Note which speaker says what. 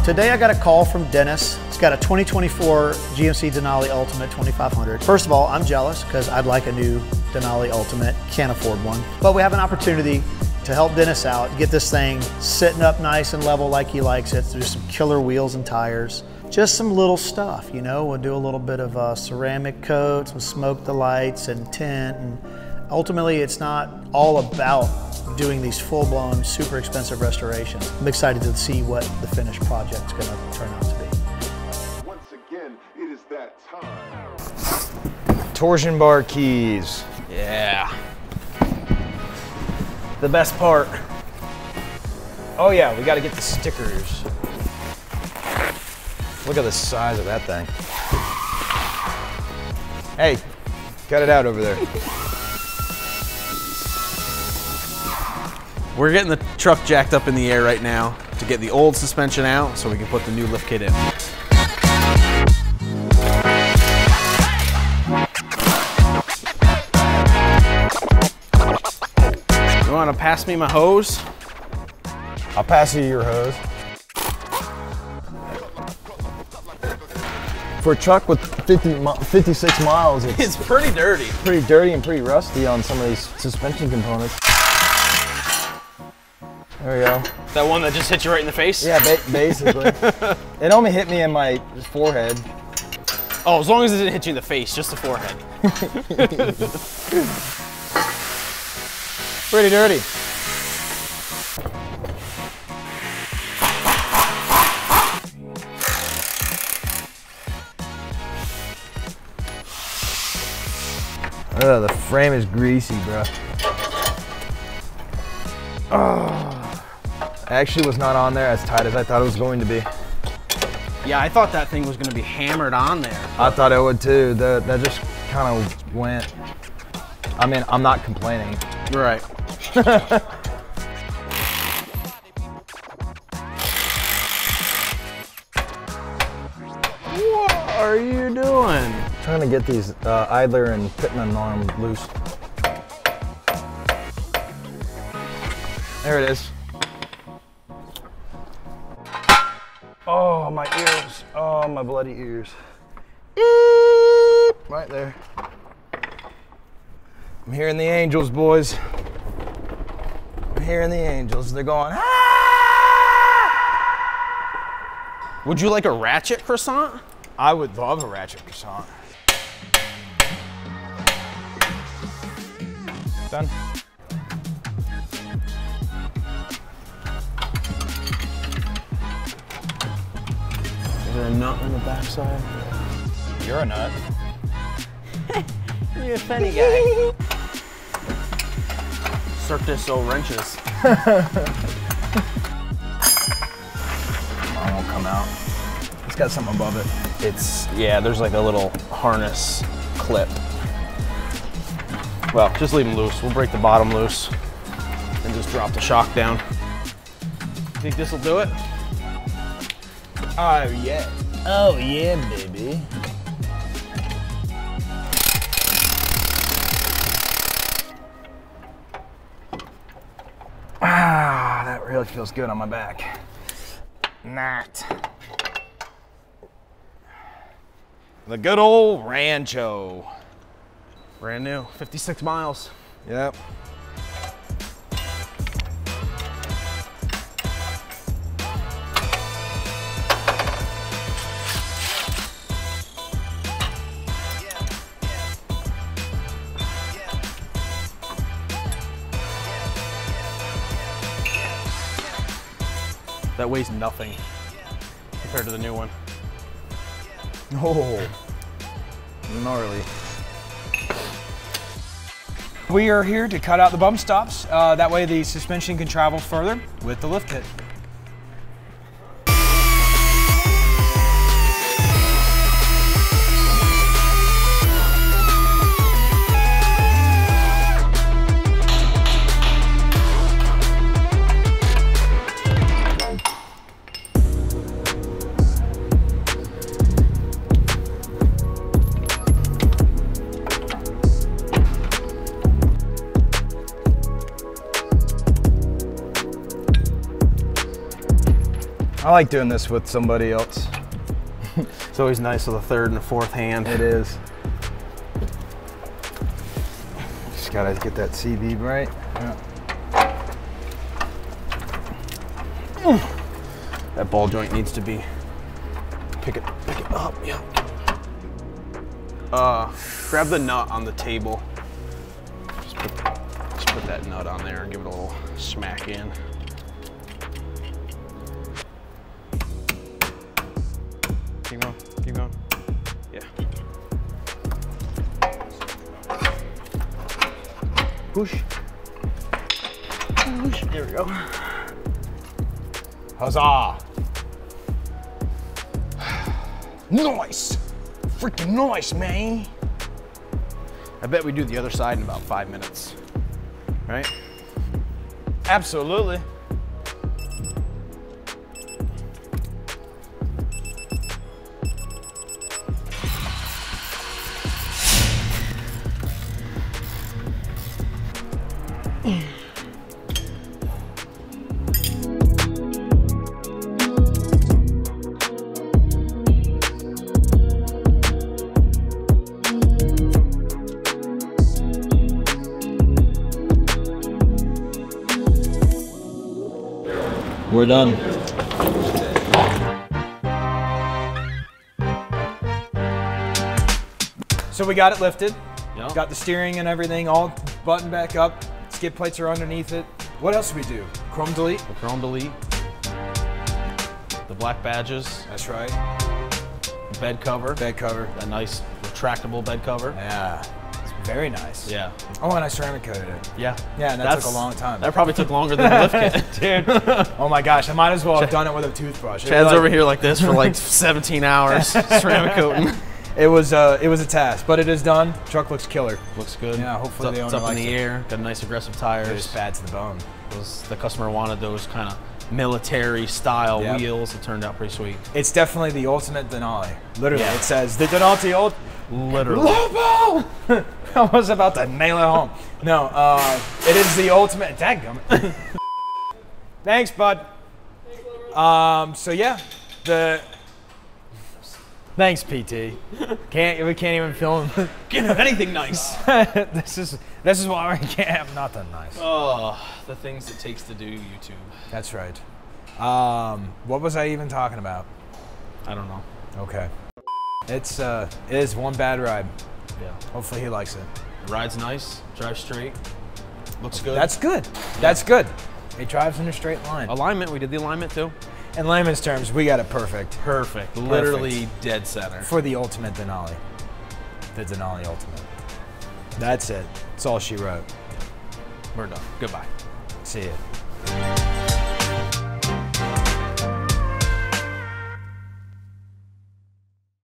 Speaker 1: Today I got a call from Dennis. He's got a 2024 GMC Denali Ultimate 2500. First of all, I'm jealous because I'd like a new Denali Ultimate, can't afford one. But we have an opportunity to help Dennis out, get this thing sitting up nice and level like he likes it. There's some killer wheels and tires. Just some little stuff, you know. We'll do a little bit of ceramic coat, some smoke the lights and tint. And ultimately, it's not all about doing these full-blown, super expensive restorations. I'm excited to see what the finished project's gonna turn out to be.
Speaker 2: Once again, it is that time.
Speaker 3: Torsion bar keys.
Speaker 4: Yeah. The best part.
Speaker 3: Oh yeah, we gotta get the stickers. Look at the size of that thing. Hey, cut it out over there.
Speaker 4: We're getting the truck jacked up in the air right now to get the old suspension out so we can put the new lift kit in. You want to pass me my hose?
Speaker 3: I'll pass you your hose. For a truck with 56 miles,
Speaker 4: It's pretty dirty.
Speaker 3: Pretty dirty and pretty rusty on some of these suspension components. There we go.
Speaker 4: That one that just hit you right in the face?
Speaker 3: Yeah, basically. It only hit me in my forehead.
Speaker 4: Oh, as long as it didn't hit you in the face, just the forehead.
Speaker 3: Pretty dirty. Oh, the frame is greasy, bro. Oh, actually was not on there as tight as I thought it was going to be.
Speaker 4: Yeah, I thought that thing was going to be hammered on there.
Speaker 3: I thought it would too. That just kind of went. I mean, I'm not complaining.
Speaker 4: Right. What are you doing?
Speaker 3: Trying to get these idler and pitman arm loose. There it is. Oh, my ears. Oh, my bloody ears. Eep, right there. I'm hearing the angels, boys. I'm hearing the angels. They're going, ah!
Speaker 4: Would you like a ratchet croissant?
Speaker 3: I would love a ratchet croissant. Done.
Speaker 4: Is there a nut on the backside?
Speaker 3: You're a nut.
Speaker 4: You're a funny guy. Circus O wrenches.
Speaker 3: Mine won't come out. It's got something above it.
Speaker 4: Yeah, there's like a little harness clip. Well, just leave them loose. We'll break the bottom loose and just drop the shock down. Think this will do it?
Speaker 3: Oh yeah. Oh yeah, baby. Ah, that really feels good on my back. Not.
Speaker 4: The good old Rancho. Brand new, 56 miles.
Speaker 3: Yep.
Speaker 4: That weighs nothing compared to the new one.
Speaker 3: Oh, gnarly.
Speaker 5: We are here to cut out the bump stops. That way the suspension can travel further with the lift kit.
Speaker 3: I like doing this with somebody else.
Speaker 4: It's always nice with a third and a fourth hand.
Speaker 3: It is. Just gotta get that CV right. Yeah.
Speaker 4: That ball joint needs to be, pick it up, yeah. Grab the nut on the table. Just put that nut on there and give it a little smack in. Keep going, keep going. Yeah. Push. Push, there we go.
Speaker 5: Huzzah! Nice! Freaking nice, man!
Speaker 4: I bet we do the other side in about 5 minutes, right?
Speaker 5: Absolutely.
Speaker 3: We're done.
Speaker 5: So we got it lifted.
Speaker 4: Yep.
Speaker 5: Got the steering and everything all buttoned back up. Skid plates are underneath it. What else do we do? Chrome delete?
Speaker 4: The chrome delete. The black badges.
Speaker 5: That's right.
Speaker 4: Bed cover.
Speaker 5: Bed cover.
Speaker 4: That nice retractable bed cover.
Speaker 5: Yeah. It's very nice.
Speaker 4: Yeah.
Speaker 5: Oh, and I ceramic coated it.
Speaker 4: Yeah.
Speaker 5: Yeah, and that took a long time.
Speaker 4: That probably took longer than the lift kit.
Speaker 5: Dude. Oh my gosh, I might as well have done it with a toothbrush.
Speaker 4: Chad's over here like this for like 17 hours, ceramic coating.
Speaker 5: It was a task, but it is done. Truck looks killer.
Speaker 4: Looks good.
Speaker 5: Yeah, hopefully
Speaker 4: it's
Speaker 5: the
Speaker 4: up,
Speaker 5: owner
Speaker 4: it's up in
Speaker 5: likes
Speaker 4: the
Speaker 5: it.
Speaker 4: air. Got nice aggressive tires.
Speaker 5: It's bad to the bone.
Speaker 4: The customer wanted those kind of military style
Speaker 5: Yep.
Speaker 4: wheels. It turned out pretty sweet.
Speaker 5: It's definitely the ultimate Denali. Literally,
Speaker 4: Yeah.
Speaker 5: it says the Denali
Speaker 4: Literally.
Speaker 5: Lobo! I was about to nail it home. No, it is the ultimate. Dadgummit. Thanks, bud. So yeah, Thanks, PT. We can't even film.
Speaker 4: Can't have anything nice.
Speaker 5: this is why we can't have nothing nice.
Speaker 4: Oh, the things it takes to do YouTube.
Speaker 5: That's right. What was I even talking about?
Speaker 4: I don't know.
Speaker 5: Okay. It is one bad ride.
Speaker 4: Yeah.
Speaker 5: Hopefully he likes it.
Speaker 4: The ride's nice. Drives straight. Looks good.
Speaker 5: That's good. That's good. It drives in a straight line.
Speaker 4: Alignment. We did the alignment too.
Speaker 5: In layman's terms, we got it perfect.
Speaker 4: Perfect. Literally dead center.
Speaker 5: For the ultimate Denali. The Denali Ultimate. That's it. That's all she wrote.
Speaker 4: We're done. Goodbye.
Speaker 5: See ya.